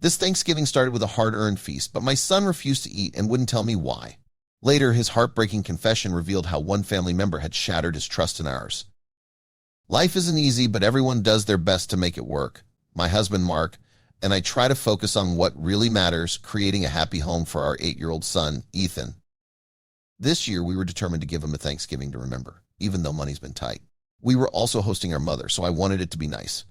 This Thanksgiving started with a hard-earned feast, but my son refused to eat and wouldn't tell me why. Later, his heartbreaking confession revealed how one family member had shattered his trust in ours. Life isn't easy, but everyone does their best to make it work. My husband, Mark, and I try to focus on what really matters, creating a happy home for our 8-year-old son, Ethan. This year, we were determined to give him a Thanksgiving to remember, even though money's been tight. We were also hosting our mother, so I wanted it to be nice.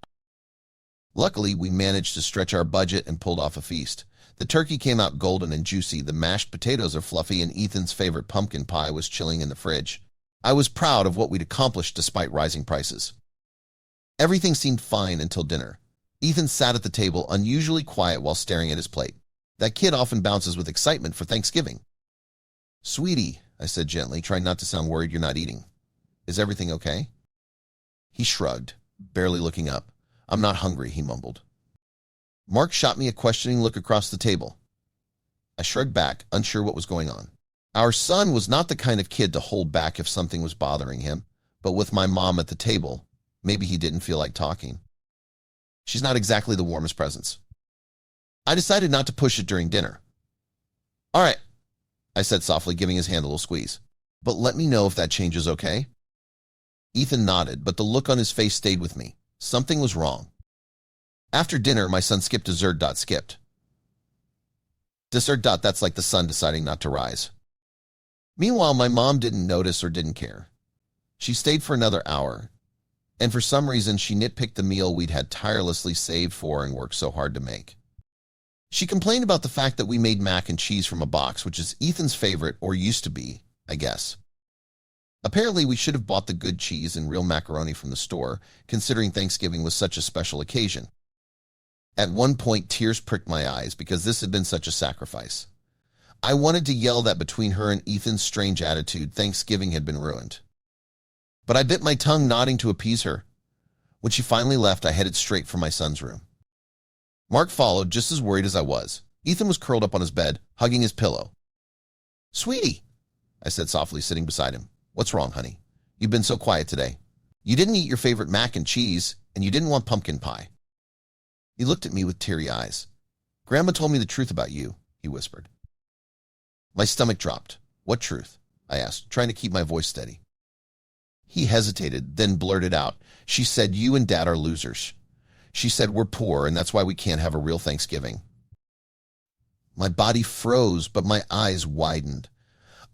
Luckily, we managed to stretch our budget and pulled off a feast. The turkey came out golden and juicy, the mashed potatoes are fluffy, and Ethan's favorite pumpkin pie was chilling in the fridge. I was proud of what we'd accomplished despite rising prices. Everything seemed fine until dinner. Ethan sat at the table, unusually quiet while staring at his plate. That kid often bounces with excitement for Thanksgiving. "Sweetie," I said gently, trying not to sound worried you're not eating. "Is everything okay?" He shrugged, barely looking up. "I'm not hungry," he mumbled. Mark shot me a questioning look across the table. I shrugged back, unsure what was going on. Our son was not the kind of kid to hold back if something was bothering him, but with my mom at the table, maybe he didn't feel like talking. She's not exactly the warmest presence. I decided not to push it during dinner. "All right," I said softly, giving his hand a little squeeze. "But let me know if that changes, okay?" Ethan nodded, but the look on his face stayed with me. Something was wrong. After dinner, my son skipped dessert. Skipped. Dessert. That's like the sun deciding not to rise. Meanwhile, my mom didn't notice or didn't care. She stayed for another hour, and for some reason, she nitpicked the meal we'd had tirelessly saved for and worked so hard to make. She complained about the fact that we made mac and cheese from a box, which is Ethan's favorite, or used to be, I guess. Apparently, we should have bought the good cheese and real macaroni from the store, considering Thanksgiving was such a special occasion. At one point, tears pricked my eyes because this had been such a sacrifice. I wanted to yell that between her and Ethan's strange attitude, Thanksgiving had been ruined. But I bit my tongue, nodding to appease her. When she finally left, I headed straight for my son's room. Mark followed, just as worried as I was. Ethan was curled up on his bed, hugging his pillow. "Sweetie," I said softly, sitting beside him. "What's wrong, honey? You've been so quiet today. You didn't eat your favorite mac and cheese, and you didn't want pumpkin pie." He looked at me with teary eyes. "Grandma told me the truth about you," he whispered. My stomach dropped. "What truth?" I asked, trying to keep my voice steady. He hesitated, then blurted out, "She said you and Dad are losers. She said we're poor, and that's why we can't have a real Thanksgiving." My body froze, but my eyes widened.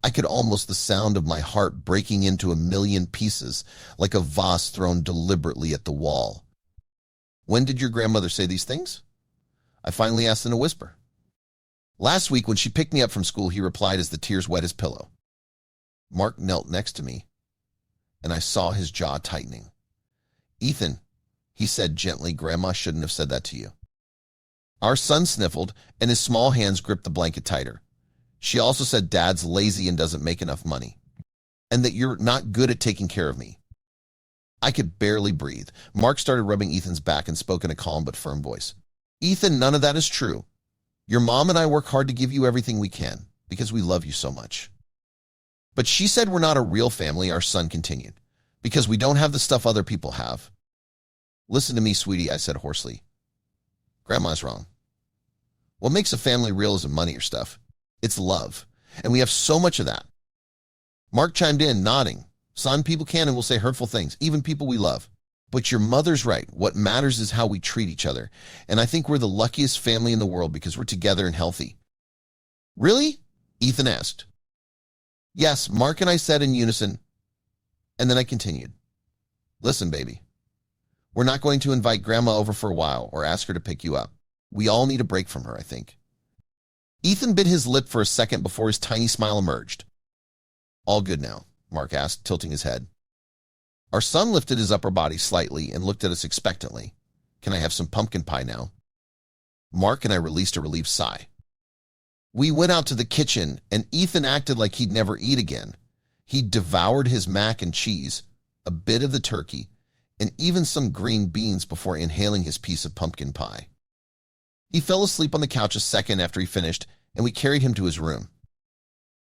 I could almost the sound of my heart breaking into a million pieces, like a vase thrown deliberately at the wall. "When did your grandmother say these things?" I finally asked in a whisper. "Last week when she picked me up from school," he replied as the tears wet his pillow. Mark knelt next to me, and I saw his jaw tightening. "Ethan," he said gently, "Grandma shouldn't have said that to you." Our son sniffled, and his small hands gripped the blanket tighter. "She also said Dad's lazy and doesn't make enough money, and that you're not good at taking care of me." I could barely breathe. Mark started rubbing Ethan's back and spoke in a calm but firm voice. "Ethan, none of that is true. Your mom and I work hard to give you everything we can, because we love you so much." "But she said we're not a real family," our son continued, "because we don't have the stuff other people have." "Listen to me, sweetie," I said hoarsely. "Grandma's wrong. What makes a family real isn't money or stuff. It's love, and we have so much of that." Mark chimed in, nodding. "Son, people can and will say hurtful things, even people we love. But your mother's right. What matters is how we treat each other, and I think we're the luckiest family in the world because we're together and healthy." "Really?" Ethan asked. "Yes," Mark and I said in unison, and then I continued. "Listen, baby. We're not going to invite Grandma over for a while or ask her to pick you up. We all need a break from her, I think." Ethan bit his lip for a second before his tiny smile emerged. "All good now?" Mark asked, tilting his head. Our son lifted his upper body slightly and looked at us expectantly. "Can I have some pumpkin pie now?" Mark and I released a relieved sigh. We went out to the kitchen, and Ethan acted like he'd never eat again. He devoured his mac and cheese, a bit of the turkey, and even some green beans before inhaling his piece of pumpkin pie. He fell asleep on the couch a second after he finished, and we carried him to his room.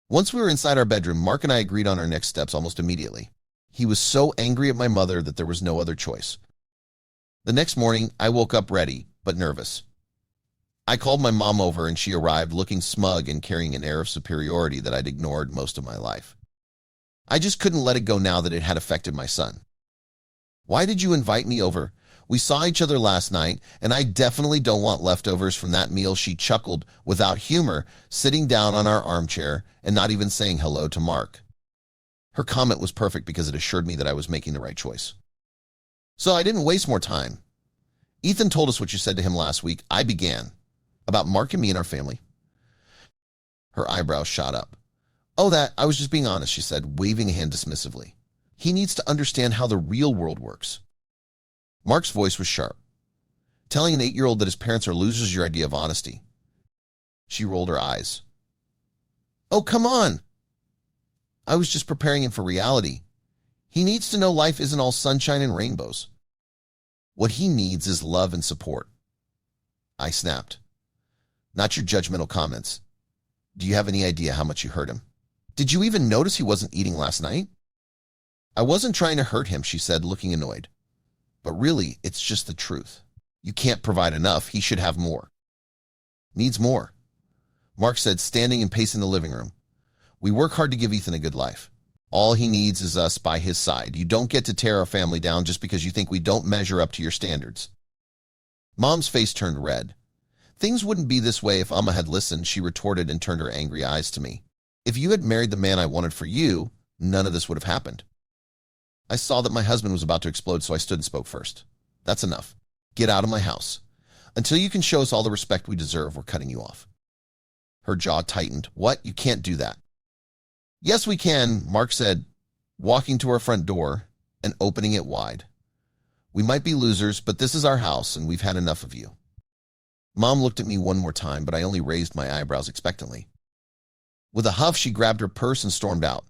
Once we were inside our bedroom, Mark and I agreed on our next steps almost immediately. He was so angry at my mother that there was no other choice. The next morning, I woke up ready, but nervous. I called my mom over and she arrived looking smug and carrying an air of superiority that I'd ignored most of my life. I just couldn't let it go now that it had affected my son. Why did you invite me over? We saw each other last night, and I definitely don't want leftovers from that meal, she chuckled without humor, sitting down on our armchair and not even saying hello to Mark. Her comment was perfect because it assured me that I was making the right choice. So I didn't waste more time. Ethan told us what you said to him last week. I began. About Mark and me and our family. Her eyebrows shot up. Oh, that, I was just being honest, she said, waving a hand dismissively. He needs to understand how the real world works. Mark's voice was sharp. Telling an 8-year-old that his parents are losers is your idea of honesty. She rolled her eyes. Oh, come on. I was just preparing him for reality. He needs to know life isn't all sunshine and rainbows. What he needs is love and support. I snapped. Not your judgmental comments. Do you have any idea how much you hurt him? Did you even notice he wasn't eating last night? I wasn't trying to hurt him, she said, looking annoyed. But really, it's just the truth. You can't provide enough. He should have more. Needs more, Mark said, standing and pacing the living room. We work hard to give Ethan a good life. All he needs is us by his side. You don't get to tear our family down just because you think we don't measure up to your standards. Mom's face turned red. Things wouldn't be this way if Amma had listened, she retorted and turned her angry eyes to me. If you had married the man I wanted for you, none of this would have happened. I saw that my husband was about to explode, so I stood and spoke first. That's enough. Get out of my house. Until you can show us all the respect we deserve, we're cutting you off. Her jaw tightened. What? You can't do that. Yes, we can, Mark said, walking to our front door and opening it wide. We might be losers, but this is our house, and we've had enough of you. Mom looked at me one more time, but I only raised my eyebrows expectantly. With a huff, she grabbed her purse and stormed out.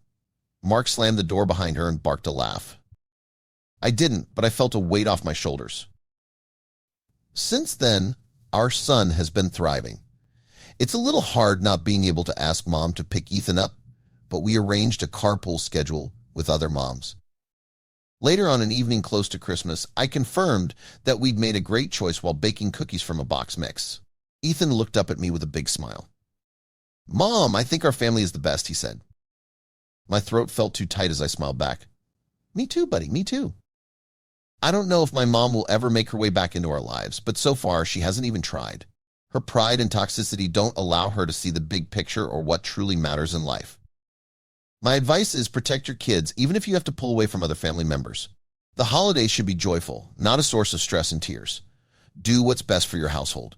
Mark slammed the door behind her and barked a laugh. I didn't, but I felt a weight off my shoulders. Since then, our son has been thriving. It's a little hard not being able to ask Mom to pick Ethan up, but we arranged a carpool schedule with other moms. Later on an evening close to Christmas, I confirmed that we'd made a great choice while baking cookies from a box mix. Ethan looked up at me with a big smile. Mom, I think our family is the best, he said. My throat felt too tight as I smiled back. Me too, buddy, me too. I don't know if my mom will ever make her way back into our lives, but so far she hasn't even tried. Her pride and toxicity don't allow her to see the big picture or what truly matters in life. My advice is protect your kids, even if you have to pull away from other family members. The holidays should be joyful, not a source of stress and tears. Do what's best for your household.